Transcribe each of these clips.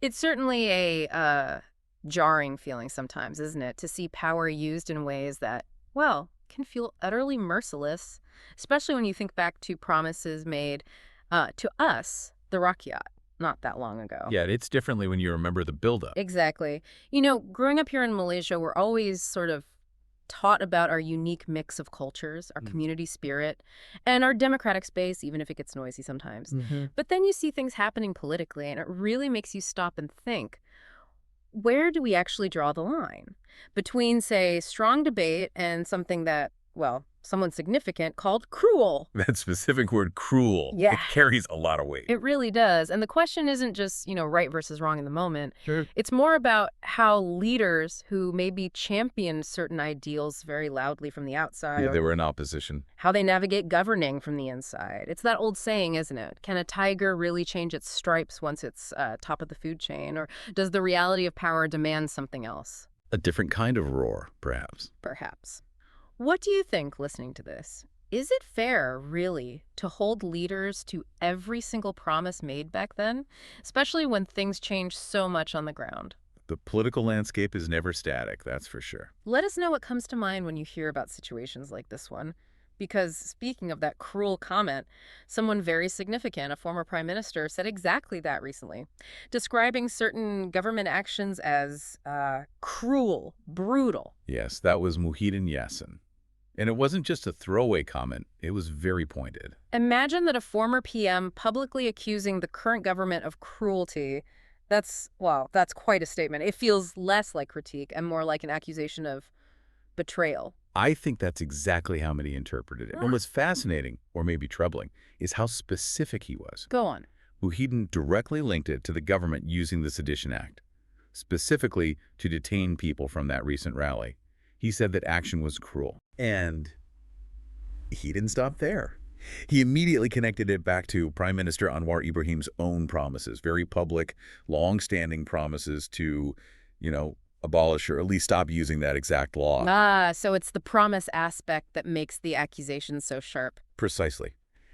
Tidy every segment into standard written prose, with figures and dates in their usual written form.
It's certainly a jarring feeling sometimes, isn't it, to see power used in ways that, well, can feel utterly merciless, especially when you think back to promises made to us, the Rakyat, not that long ago. Yeah, it's differently when you remember the buildup. Exactly. You know, growing up here in Malaysia, we're always sort of taught about our unique mix of cultures, our community spirit, and our democratic space, even if it gets noisy sometimes. But then you see things happening politically, and it really makes you stop and think, where do we actually draw the line between, say, strong debate and something that, well, someone significant called cruel? That specific word, cruel, Yeah. it carries a lot of weight. It really does. And the question isn't just, right versus wrong in the moment. Sure. It's more about how leaders who maybe champion certain ideals very loudly from the outside, Yeah, or they were in opposition. how they navigate governing from the inside. It's that old saying, isn't it? Can a tiger really change its stripes once it's top of the food chain? Or does the reality of power demand something else? A different kind of roar, perhaps. Perhaps. What do you think, listening to this? Is it fair, really, to hold leaders to every single promise made back then, especially when things change so much on the ground? The political landscape is never static, that's for sure. Let us know what comes to mind when you hear about situations like this one. Because speaking of that cruel comment, someone very significant, a former prime minister, said exactly that recently, describing certain government actions as cruel, brutal. Yes, that was Muhyiddin Yassin. And it wasn't just a throwaway comment, it was very pointed. Imagine that a former PM publicly accusing the current government of cruelty. That's quite a statement. It feels less like critique and more like an accusation of betrayal. I think that's exactly how many interpreted it. And what's fascinating, or maybe troubling, is how specific he was. Go on. Muhyiddin directly linked it to the government using the Sedition Act, specifically to detain people from that recent rally. He said that action was cruel. And he didn't stop there. He immediately connected it back to Prime Minister Anwar Ibrahim's own promises, very public, long-standing promises to, abolish or at least stop using that exact law. So it's the promise aspect that makes the accusation so sharp. Precisely.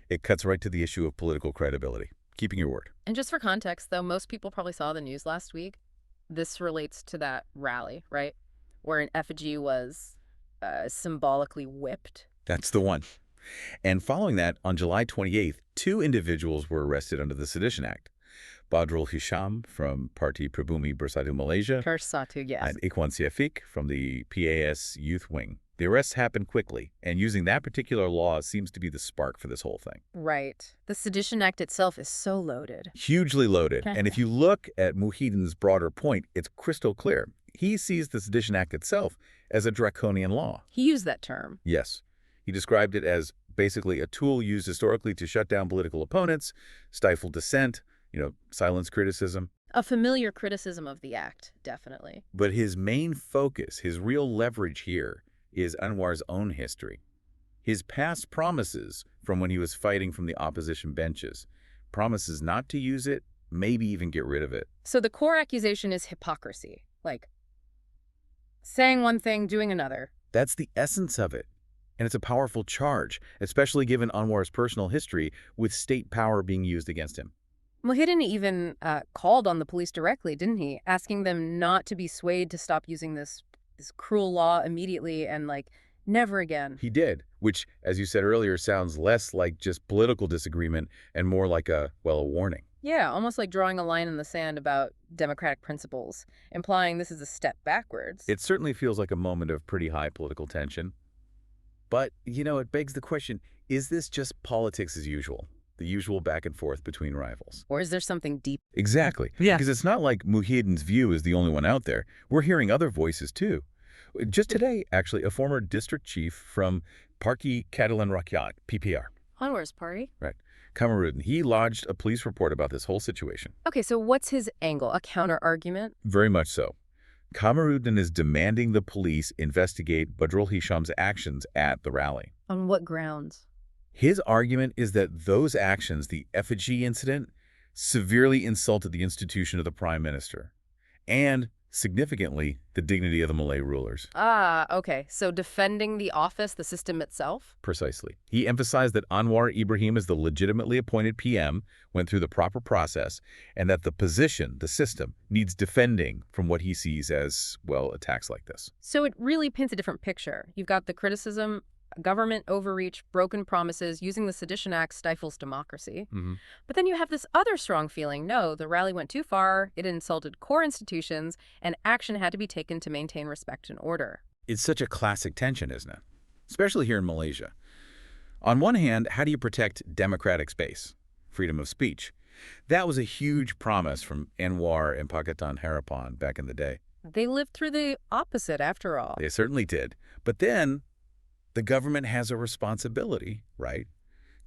It cuts right to the issue of political credibility, keeping your word. And just for context, though, most people probably saw the news last week. This relates to that rally, right? Where an effigy was symbolically whipped. That's the one. And following that, on July 28th, 2 individuals were arrested under the Sedition Act. Badrul Hisham from Parti Pribumi Bersatu Malaysia, Bersatu, yes. and Ikhwan Siafik from the PAS Youth Wing. The arrests happened quickly, and using that particular law seems to be the spark for this whole thing. Right. The Sedition Act itself is so loaded. Hugely loaded. And if you look at Muhyiddin's broader point, it's crystal clear. He sees the Sedition Act itself as a draconian law. He used that term. Yes. He described it as basically a tool used historically to shut down political opponents, stifle dissent, silence criticism. A familiar criticism of the act, definitely. But his main focus, his real leverage here, is Anwar's own history. His past promises from when he was fighting from the opposition benches, promises not to use it, maybe even get rid of it. So the core accusation is hypocrisy, like saying one thing, doing another. That's the essence of it. And it's a powerful charge, especially given Anwar's personal history with state power being used against him. Muhyiddin even called on the police directly, didn't he? Asking them not to be swayed to stop using this cruel law immediately and, never again. He did, which, as you said earlier, sounds less like just political disagreement and more like a warning. Yeah, almost like drawing a line in the sand about democratic principles, implying this is a step backwards. It certainly feels like a moment of pretty high political tension. But, it begs the question, is this just politics as usual? The usual back and forth between rivals? Or is there something deep? Exactly. Yeah. Because it's not like Muhyiddin's view is the only one out there. We're hearing other voices, too. Just today, actually, a former district chief from Parti Catalan Rakyat, PPR. Anwar's party? Right. Kamarudin, he lodged a police report about this whole situation. Okay, so what's his angle? A counter-argument? Very much so. Kamarudin is demanding the police investigate Badrul Hisham's actions at the rally. On what grounds? His argument is that those actions, the effigy incident, severely insulted the institution of the prime minister and significantly, the dignity of the Malay rulers. Ah, okay. So defending the office, the system itself? Precisely. He emphasized that Anwar Ibrahim is the legitimately appointed PM, went through the proper process, and that the position, the system, needs defending from what he sees as, well, attacks like this. So it really paints a different picture. You've got the criticism, government overreach, broken promises, using the Sedition Act stifles democracy. But then you have this other strong feeling, no, the rally went too far, it insulted core institutions, and action had to be taken to maintain respect and order. It's such a classic tension, isn't it? Especially here in Malaysia. On one hand, how do you protect democratic space, freedom of speech? That was a huge promise from Anwar and Pakatan Harapan back in the day. They lived through the opposite, after all. They certainly did. But then the government has a responsibility, right,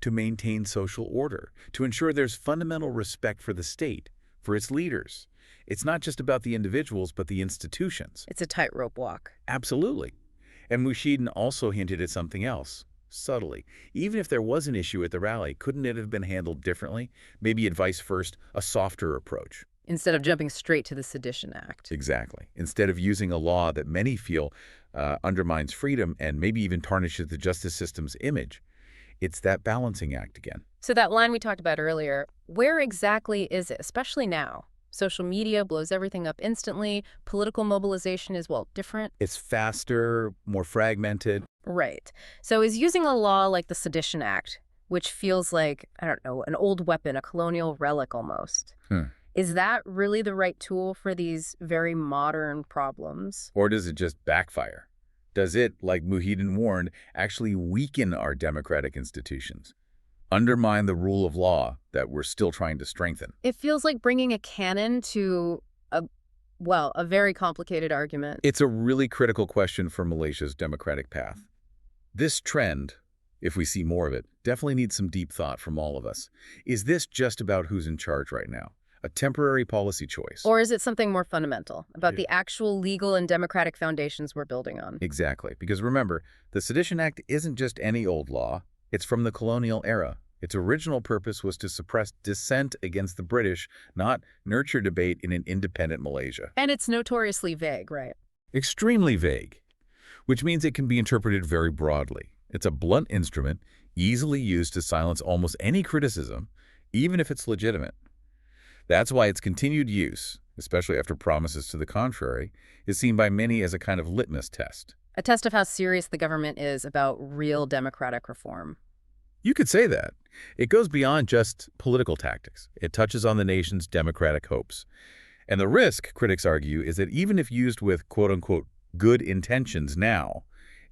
to maintain social order, to ensure there's fundamental respect for the state, for its leaders. It's not just about the individuals, but the institutions. It's a tightrope walk. Absolutely. And Muhyiddin also hinted at something else, subtly. Even if there was an issue at the rally, couldn't it have been handled differently? Maybe advice first, a softer approach. Instead of jumping straight to the Sedition Act. Exactly. Instead of using a law that many feel undermines freedom and maybe even tarnishes the justice system's image. It's that balancing act again. So that line we talked about earlier, where exactly is it, especially now? Social media blows everything up instantly. Political mobilization is, well, different. It's faster, more fragmented. Right. So is using a law like the Sedition Act, which feels like, I don't know, an old weapon, a colonial relic almost. Is that really the right tool for these very modern problems? Or does it just backfire? Does it, like Muhyiddin warned, actually weaken our democratic institutions? Undermine the rule of law that we're still trying to strengthen? It feels like bringing a cannon to a very complicated argument. It's a really critical question for Malaysia's democratic path. This trend, if we see more of it, definitely needs some deep thought from all of us. Is this just about who's in charge right now? A temporary policy choice? Or is it something more fundamental, about the actual legal and democratic foundations we're building on? Exactly. Because remember, the Sedition Act isn't just any old law. It's from the colonial era. Its original purpose was to suppress dissent against the British, not nurture debate in an independent Malaysia. And it's notoriously vague, right? Extremely vague, which means it can be interpreted very broadly. It's a blunt instrument, easily used to silence almost any criticism, even if it's legitimate. That's why its continued use, especially after promises to the contrary, is seen by many as a kind of litmus test. A test of how serious the government is about real democratic reform. You could say that. It goes beyond just political tactics. It touches on the nation's democratic hopes. And the risk, critics argue, is that even if used with quote-unquote good intentions now,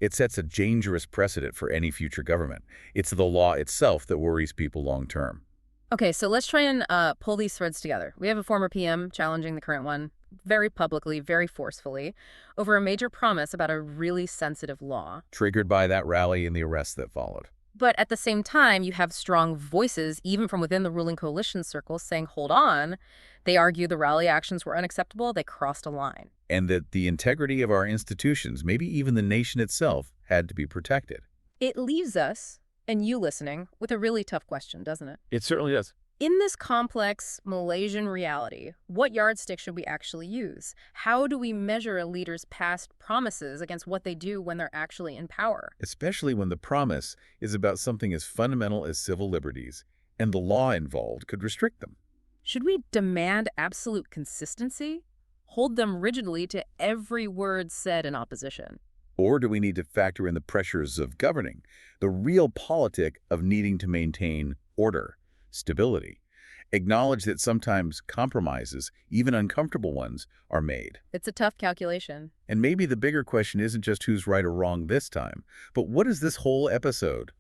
it sets a dangerous precedent for any future government. It's the law itself that worries people long-term. Okay, so let's try and pull these threads together. We have a former PM challenging the current one very publicly, very forcefully, over a major promise about a really sensitive law. Triggered by that rally and the arrests that followed. But at the same time, you have strong voices, even from within the ruling coalition circles, saying, hold on. They argue the rally actions were unacceptable. They crossed a line. And that the integrity of our institutions, maybe even the nation itself, had to be protected. It leaves us, and you listening, with a really tough question, doesn't it? It certainly does. In this complex Malaysian reality, what yardstick should we actually use? How do we measure a leader's past promises against what they do when they're actually in power? Especially when the promise is about something as fundamental as civil liberties, and the law involved could restrict them. Should we demand absolute consistency? Hold them rigidly to every word said in opposition? Or do we need to factor in the pressures of governing, the real politic of needing to maintain order, stability, acknowledge that sometimes compromises, even uncomfortable ones, are made? It's a tough calculation. And maybe the bigger question isn't just who's right or wrong this time, but what does this whole episode,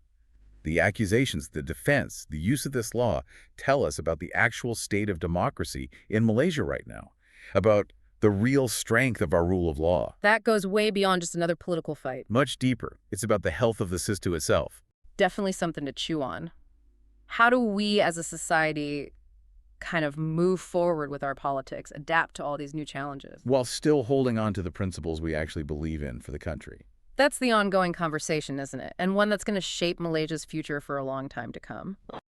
the accusations, the defense, the use of this law, tell us about the actual state of democracy in Malaysia right now, about the real strength of our rule of law? That goes way beyond just another political fight. Much deeper. It's about the health of the system itself. Definitely something to chew on. How do we as a society kind of move forward with our politics, adapt to all these new challenges? While still holding on to the principles we actually believe in for the country. That's the ongoing conversation, isn't it? And one that's going to shape Malaysia's future for a long time to come.